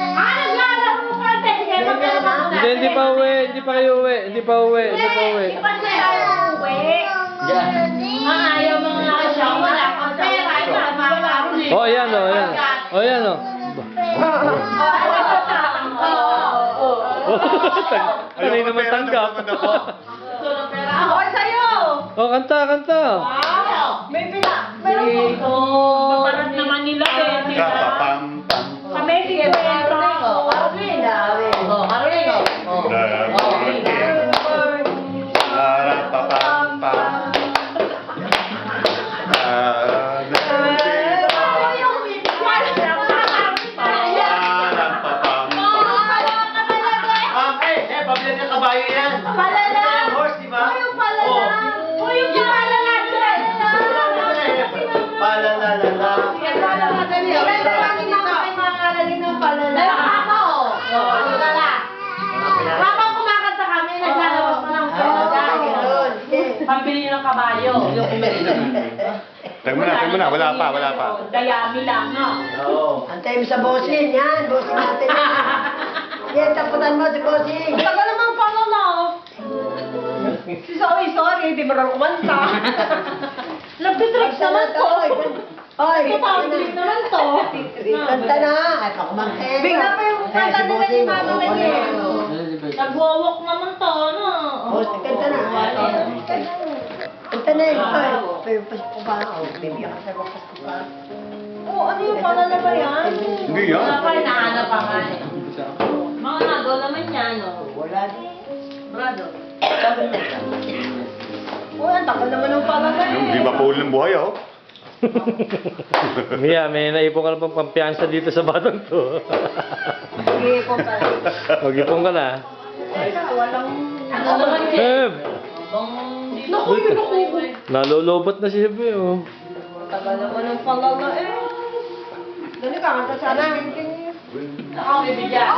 naglalaro ka. Sige, maglalaro ka muna. Hindi pa uwi. Hindi pa kayo uwi. Hindi pa uwi. Hindi pa uwi. Hindi pa sila uwi. Ayaw mga siya. Wala kang pera. Oh, ayan o. Ayan. Oh, ayan o. Ano yung naman tanggap? Ako sa'yo. Oh, kanta, kanta. Wow. May pila. Meron ko. Paparat naman nila. Kapapam pam. Kami, sige, kwento. Carolina. Carolina. Parapapam pam. Kabayo yan. Palala. Horse, di ba? Yung palala. Yung palala. Palalalala. Habang kumakanta kami, naglalabas pa ng palala. Pambili ng kabayo. Tag mo na. Wala pa. Dayami lang, no? Oo. Antay mo sa bossing, yan. Bossing natin yan. Yan, taputan mo si bossing. Tagal naman pala na. Sorry, di mo na kumanta. Nagtitricks naman to. Oy, Nagtitricks naman to. kanta na. Ay, pakumangkin. Bigla pa yung kanta nila ni Mama Miguel. Nagwawak naman to, no? Boss, kanta na. Kanta na yun. Ay, pagpas ko pa. Bibigyan ka sa pagpas ko pa. Oo, ano yung palala ba yan? Hindi yan. Wala pa rin nahanap pa nga eh. Mga nagaw naman yan, no? Wala. Brado. Uy, ang tagal naman ng palala Yung eh. di ba Paul ng buhay, oh? Mia, may naipon ka na pang pampiyansa dito sa batang to. Sige po pala. Mag-ipon ka na. Walang... Ano naman siya? Naku, yun ako. Nalulobot na si Hebe, oh. Tagal naman ng palala eh. Dali ka, kanta sana. Ako bibigyan.